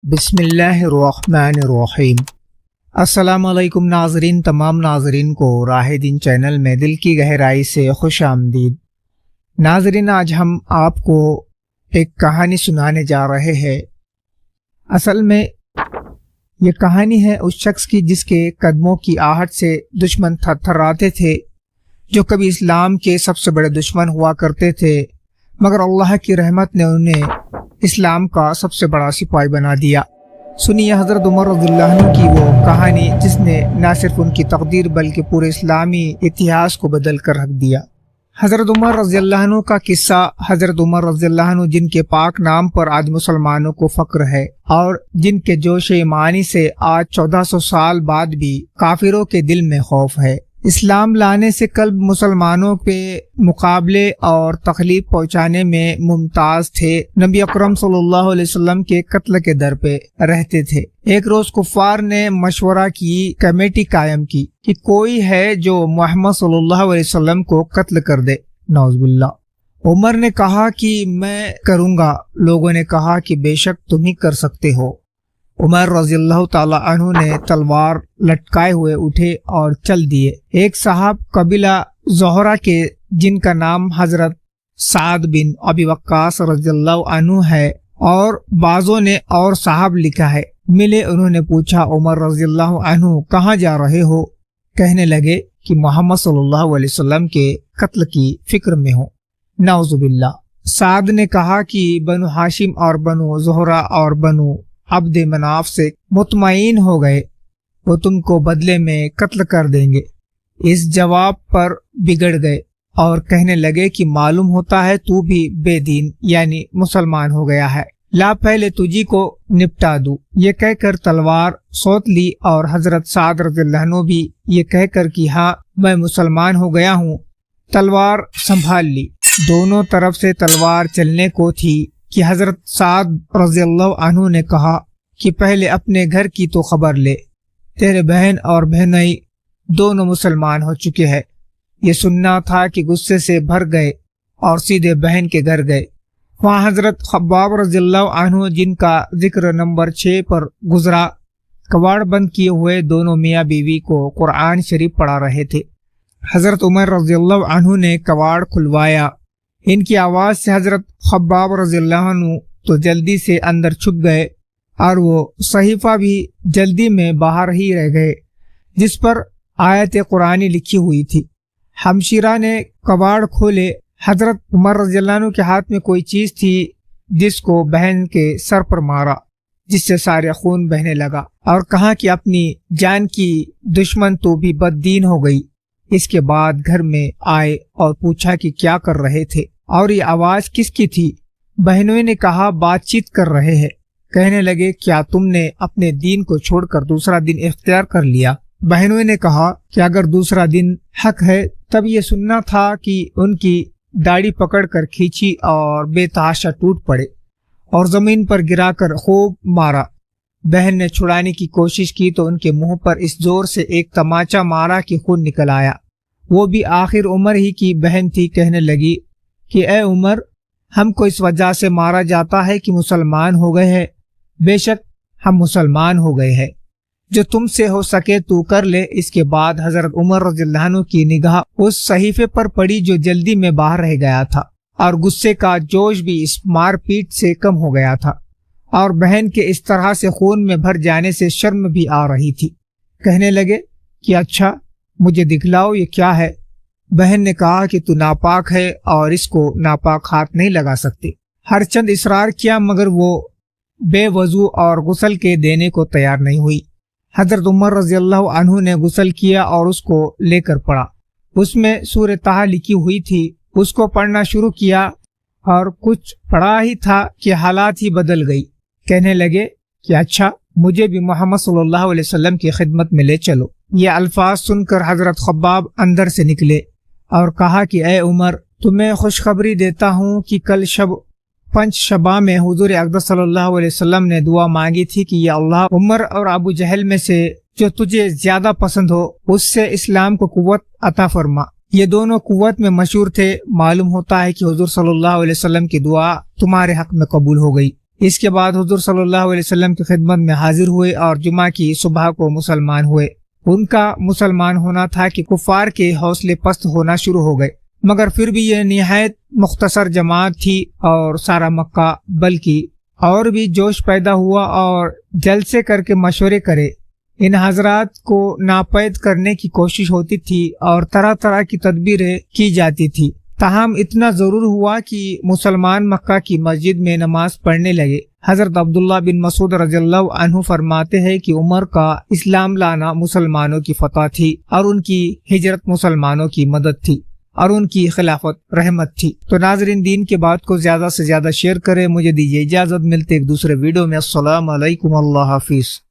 بسم اللہ الرحمن الرحیم۔ السلام علیکم ناظرین، تمام ناظرین کو راہ دین چینل میں دل کی گہرائی سے خوش آمدید۔ ناظرین، آج ہم آپ کو ایک کہانی سنانے جا رہے ہیں۔ اصل میں یہ کہانی ہے اس شخص کی جس کے قدموں کی آہٹ سے دشمن تھر تھراتے تھے، جو کبھی اسلام کے سب سے بڑے دشمن ہوا کرتے تھے، مگر اللہ کی رحمت نے انہیں اسلام کا سب سے بڑا سپاہی بنا دیا۔ سنیے حضرت عمر رضی اللہ عنہ کی وہ کہانی جس نے نہ صرف ان کی تقدیر بلکہ پورے اسلامی اتہاس کو بدل کر رکھ دیا۔ حضرت عمر رضی اللہ عنہ کا قصہ۔ حضرت عمر رضی اللہ عنہ جن کے پاک نام پر آج مسلمانوں کو فخر ہے اور جن کے جوش ایمانی سے آج 1400 سال بعد بھی کافروں کے دل میں خوف ہے، اسلام لانے سے قلب مسلمانوں کے مقابلے اور تکلیف پہنچانے میں ممتاز تھے، نبی اکرم صلی اللہ علیہ وسلم کے قتل کے در پہ رہتے تھے۔ ایک روز کفار نے مشورہ کی، کمیٹی قائم کی کہ کوئی ہے جو محمد صلی اللہ علیہ وسلم کو قتل کر دے۔ نعوذ باللہ۔ عمر نے کہا کہ میں کروں گا۔ لوگوں نے کہا کہ بے شک تم ہی کر سکتے ہو۔ عمر رضی اللہ تعالی عنہ نے تلوار لٹکائے ہوئے اٹھے اور چل دیے۔ ایک صاحب قبیلہ زہرہ کے جن کا نام حضرت سعد بن ابی وقاص رضی اللہ عنہ ہے اور بعضوں نے اور صاحب لکھا ہے، ملے۔ انہوں نے پوچھا، عمر رضی اللہ عنہ کہاں جا رہے ہو؟ کہنے لگے کہ محمد صلی اللہ علیہ وسلم کے قتل کی فکر میں ہوں۔ نعوذ باللہ۔ سعد نے کہا کہ بنو ہاشم اور بنو زہرہ اور بنو عبد مناف سے مطمئن ہو گئے، وہ تم کو بدلے میں قتل کر دیں گے۔ اس جواب پر بگڑ گئے اور کہنے لگے کہ معلوم ہوتا ہے تو بھی بے دین یعنی مسلمان ہو گیا ہے، لا پہلے تجھی کو نپٹا دوں۔ یہ کہہ کر تلوار سوت لی اور حضرت سعد رضی اللہ عنہ بھی یہ کہہ کر کہ ہاں میں مسلمان ہو گیا ہوں، تلوار سنبھال لی۔ دونوں طرف سے تلوار چلنے کو تھی کہ حضرت سعد رضی اللہ عنہ نے کہا کہ پہلے اپنے گھر کی تو خبر لے، تیرے بہن اور بہنائی دونوں مسلمان ہو چکے ہیں۔ یہ سننا تھا کہ غصے سے بھر گئے اور سیدھے بہن کے گھر گئے۔ وہاں حضرت خباب رضی اللہ عنہ جن کا ذکر نمبر 6 پر گزرا، کواڑ بند کیے ہوئے دونوں میاں بیوی کو قرآن شریف پڑھا رہے تھے۔ حضرت عمر رضی اللہ عنہ نے کواڑ کھلوایا۔ ان کی آواز سے حضرت خباب رضی اللہ عنہ تو جلدی سے اندر چھپ گئے اور وہ صحیفہ بھی جلدی میں باہر ہی رہ گئے جس پر آیت قرآنی لکھی ہوئی تھی۔ ہمشیرہ نے کواڑ کھولے۔ حضرت عمر رضی اللہ عنہ کے ہاتھ میں کوئی چیز تھی جس کو بہن کے سر پر مارا، جس سے سارے خون بہنے لگا اور کہا کہ اپنی جان کی دشمن تو بھی بد دین ہو گئی۔ اس کے بعد گھر میں آئے اور پوچھا کہ کیا کر رہے تھے اور یہ آواز کس کی تھی؟ بہنوں نے کہا بات چیت کر رہے ہیں۔ کہنے لگے کیا تم نے اپنے دین کو چھوڑ کر دوسرا دین اختیار کر لیا؟ بہنوں نے کہا کہ اگر دوسرا دین حق ہے تب یہ سننا تھا کہ ان کی داڑھی پکڑ کر کھینچی اور بے تحاشا ٹوٹ پڑے اور زمین پر گرا کر خوب مارا۔ بہن نے چھڑانے کی کوشش کی تو ان کے منہ پر اس زور سے ایک تماچا مارا کہ خون نکل آیا۔ وہ بھی آخر عمر ہی کی بہن تھی۔ کہنے لگی کہ اے عمر، ہم کو اس وجہ سے مارا جاتا ہے کہ مسلمان ہو گئے ہیں۔ بے شک ہم مسلمان ہو گئے ہیں، جو تم سے ہو سکے تو کر لے۔ اس کے بعد حضرت عمر رضی اللہ عنہ کی نگاہ اس صحیفے پر پڑی جو جلدی میں باہر رہ گیا تھا اور غصے کا جوش بھی اس مار پیٹ سے کم ہو گیا تھا اور بہن کے اس طرح سے خون میں بھر جانے سے شرم بھی آ رہی تھی۔ کہنے لگے کہ اچھا مجھے دکھلاؤ یہ کیا ہے؟ بہن نے کہا کہ تو ناپاک ہے اور اس کو ناپاک ہاتھ نہیں لگا سکتے۔ ہر چند اصرار کیا مگر وہ بے وضو اور غسل کے دینے کو تیار نہیں ہوئی۔ حضرت عمر رضی اللہ عنہ نے غسل کیا اور اس کو لے کر پڑھا۔ اس میں سورہ طٰ لکھی ہوئی تھی۔ اس کو پڑھنا شروع کیا اور کچھ پڑھا ہی تھا کہ حالات ہی بدل گئی۔ کہنے لگے کہ اچھا مجھے بھی محمد صلی اللہ علیہ وسلم کی خدمت میں لے چلو۔ یہ الفاظ سن کر حضرت خباب اندر سے نکلے اور کہا کہ اے عمر، تمہیں خوشخبری دیتا ہوں کہ کل شب پنج شبہ میں حضور اقدس صلی اللہ علیہ وسلم نے دعا مانگی تھی کہ یا اللہ، عمر اور ابو جہل میں سے جو تجھے زیادہ پسند ہو اس سے اسلام کو قوت عطا فرما۔ یہ دونوں قوت میں مشہور تھے۔ معلوم ہوتا ہے کہ حضور صلی اللہ علیہ وسلم کی دعا تمہارے حق میں قبول ہو گئی۔ اس کے بعد حضور صلی اللہ علیہ وسلم کی خدمت میں حاضر ہوئے اور جمعہ کی صبح کو مسلمان ہوئے۔ ان کا مسلمان ہونا تھا کہ کفار کے حوصلے پست ہونا شروع ہو گئے، مگر پھر بھی یہ نہایت مختصر جماعت تھی اور سارا مکہ بلکہ اور بھی جوش پیدا ہوا اور جلسے کر کے مشورے کرے۔ ان حضرات کو ناپید کرنے کی کوشش ہوتی تھی اور طرح طرح کی تدبیریں کی جاتی تھی۔ تاہم اتنا ضرور ہوا کہ مسلمان مکہ کی مسجد میں نماز پڑھنے لگے۔ حضرت عبداللہ بن مسعود رضی اللہ عنہ فرماتے ہیں کہ عمر کا اسلام لانا مسلمانوں کی فتح تھی اور ان کی ہجرت مسلمانوں کی مدد تھی اور ان کی خلافت رحمت تھی۔ تو ناظرین، دین کے بات کو زیادہ سے زیادہ شیئر کریں۔ مجھے دیجیے اجازت، ملتے ایک دوسرے ویڈیو میں۔ السلام علیکم، اللہ حافظ۔